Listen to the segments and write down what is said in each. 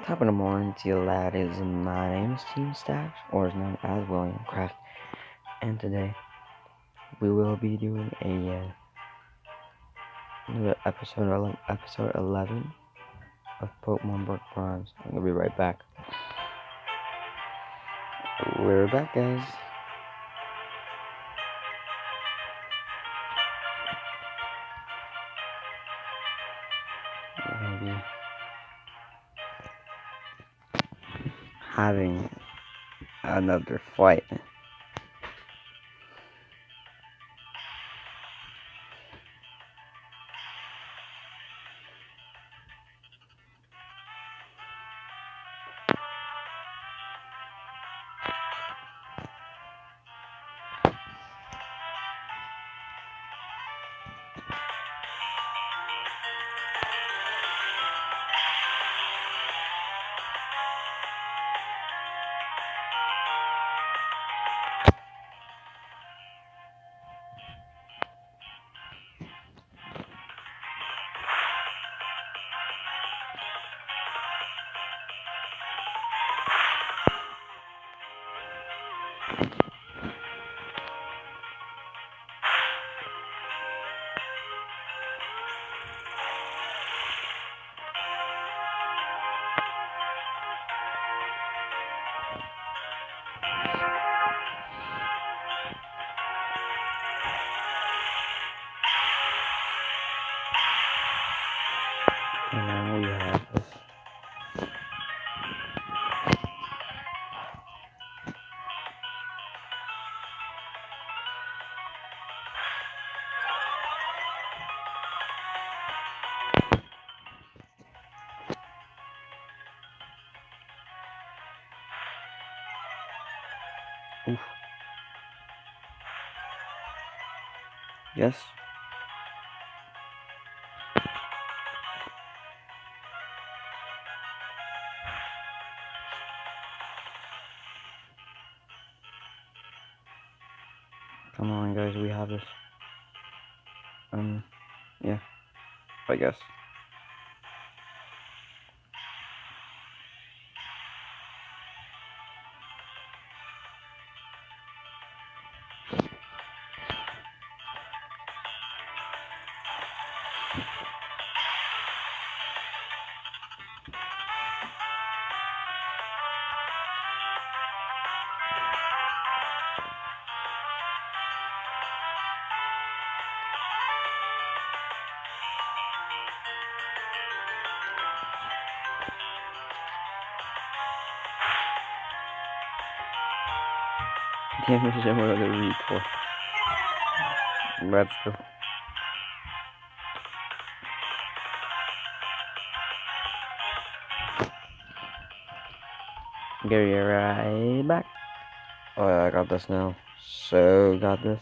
Top of the morning to you laddies, my name is Team Stash, or is known as William Craft, and today we will be doing a new episode 11 of Pokemon Brook Bronze. I'm gonna be right back. We're back, guys. We're gonna be having another fight. And now we have this. Oof. Yes. Come on, guys, we have this. Yeah, I guess. Damage him with a recoil. Let's go. Get right back. Oh yeah, I got this now. So got this.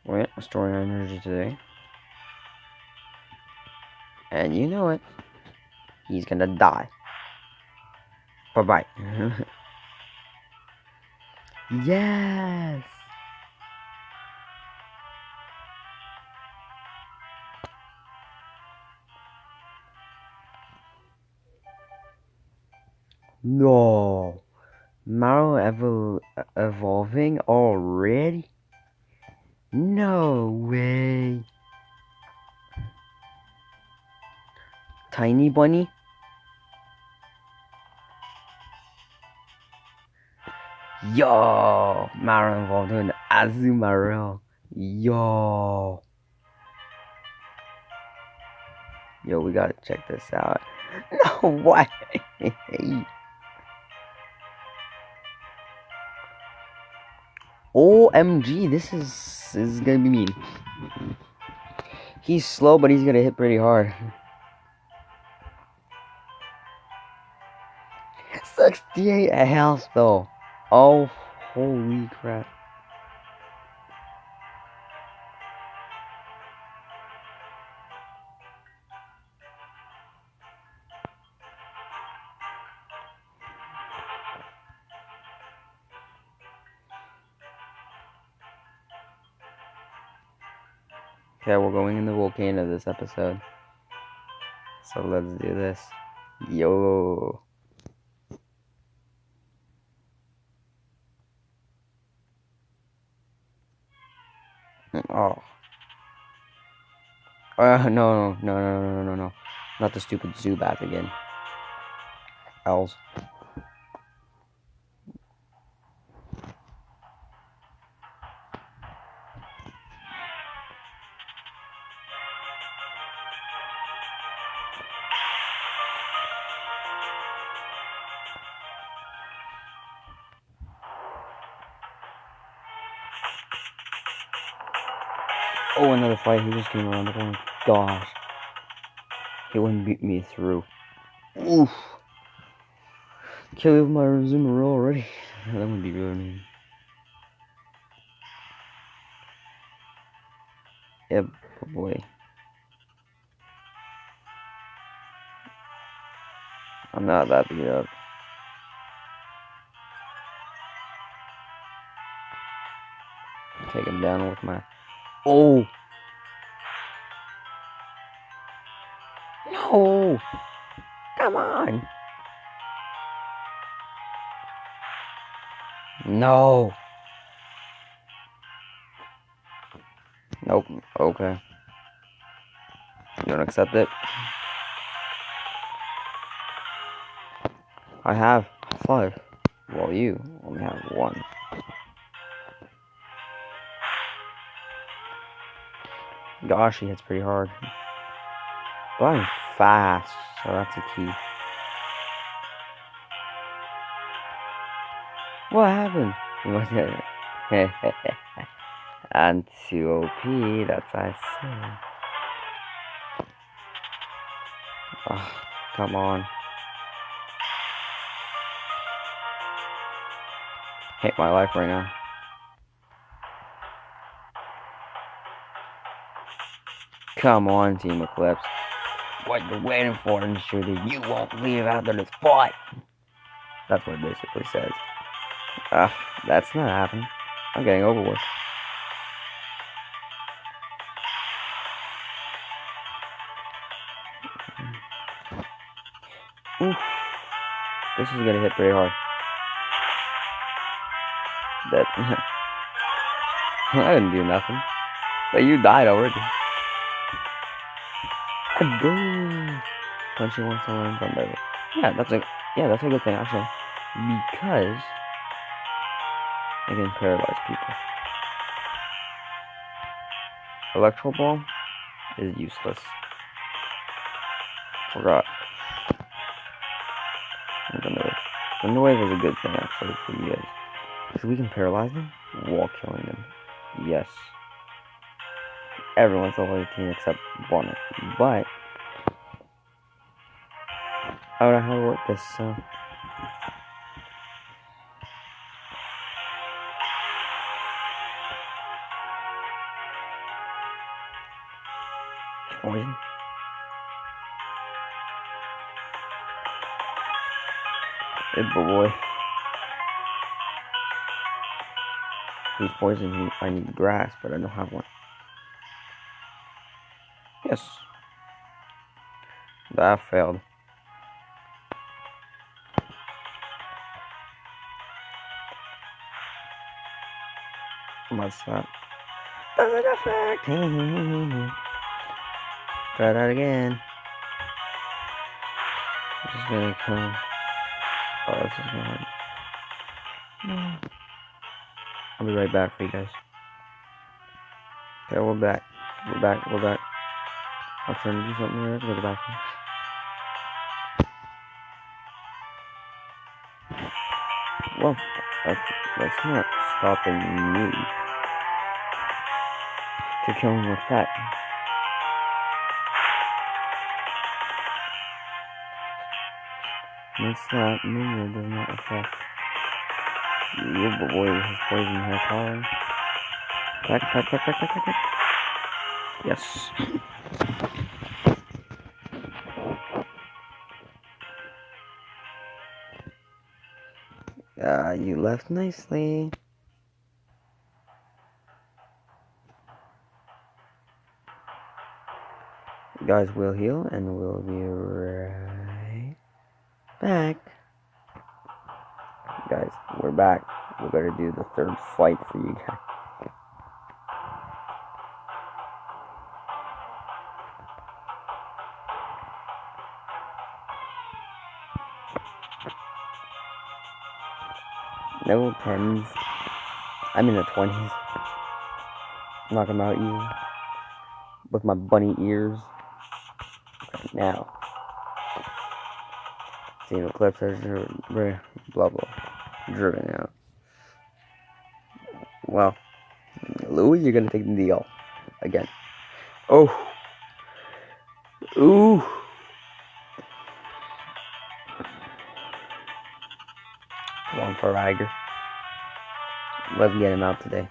We're storing our energy today. And you know it. He's gonna die. Bye-bye. Yes! No! Mario evolving already? No way! Tiny Bunny? Yo! Mario evolved in Azumarill. Yo! Yo, we gotta check this out. No way! OMG, this is gonna be mean. He's slow, but he's gonna hit pretty hard. 68 health though. Oh, holy crap. Okay, we're going in the volcano this episode. So let's do this. Yo. Oh. No. Not the stupid Zubat again. Owls. Oh, another fight. He just came around the corner. Gosh. He wouldn't beat me through. Oof. Kill me with my Zoomeroo already. That would be really mean. Yep, oh boy. I'm not that beat up. Take him down with my... Oh! No! Come on! No! Nope. Okay. You don't accept it? I have 5. Well, you only have 1. Gosh, he hits pretty hard. But I'm fast, so that's a key. What happened? You must get it. I'm too OP, that's what I said. Oh, come on. Hate my life right now. Come on, Team Eclipse. What you're waiting for, ensure that you won't leave after this fight. That's what it basically says. That's not happening. I'm getting over with. Oof. This is gonna hit pretty hard. That I didn't do nothing. But you died already. Let's go. Punching once on one thunder. That's a good thing actually. Because it can paralyze people. Electro Ball is useless. Forgot. Thunder Wave is a good thing actually for you guys. Because we can paralyze them while killing them. Yes. Everyone's level 18 except Bonnet. But I don't know how to work this, so poison. Good boy. He's poison. I need grass, but I don't have one. Yes. That failed. What's that? Doesn't affect. Try that again. This is gonna come. Oh, this is gonna hurt. No. I'll be right back for you guys. Okay, we're back. We're back. I'm trying to do something here. Let's go to the bathroom. Well, that's not stopping me to kill him with that. What's that? Minion does not affect you, but boy, his poison has power. Attack. Yes. You left nicely. guys, we'll heal and we'll be right back. Guys, we're back. We're gonna do the third fight for you guys. Level 10s. I'm in the 20s. Knocking about you with my bunny ears. Okay, now. See the clips are blah blah. Driven out. Well, Louis, you're gonna take the deal again. Oh. Ooh. Come on, for Iger. Let's get him out today.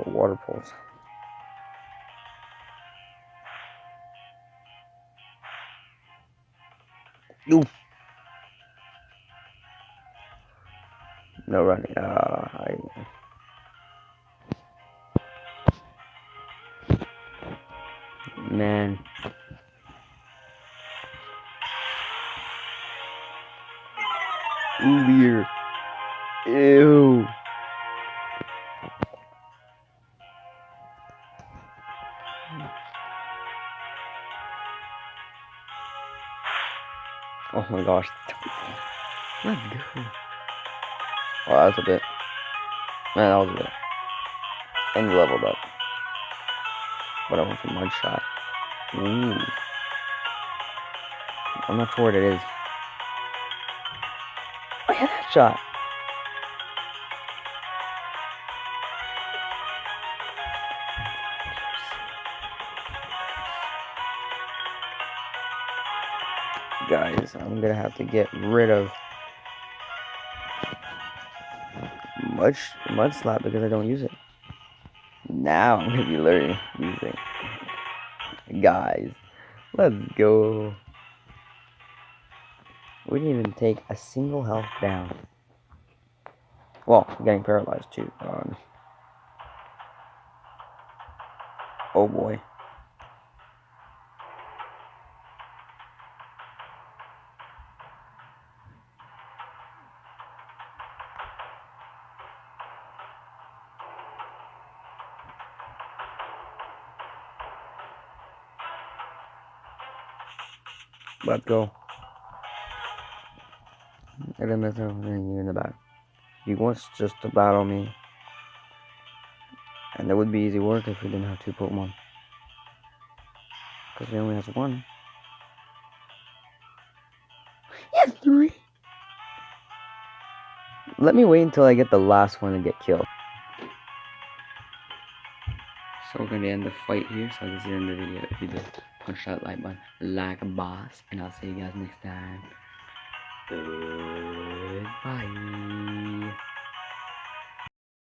Water pools. Ooh. No running. Man. Ooh, weird. Ew. Oh my gosh. Let's go. Oh, that's a bit. Man, that was a bit. And leveled up. But I want some mud shot. Ooh. I'm not sure what it is. Oh yeah, that shot. Guys, I'm gonna have to get rid of mud slap because I don't use it. Now I'm gonna be learning using. Guys, let's go. We didn't even take a single health down. Well, getting paralyzed too. Oh boy. Let's go. I didn't miss everything in the back. He wants just to battle me. And that would be easy work if he didn't have 2 Pokemon. Because he only has 1. He has 3! Let me wait until I get the last one to get killed. So we're going to end the fight here. So this is the end of the video. If you did, punch that like button like a boss. And I'll see you guys next time. Goodbye.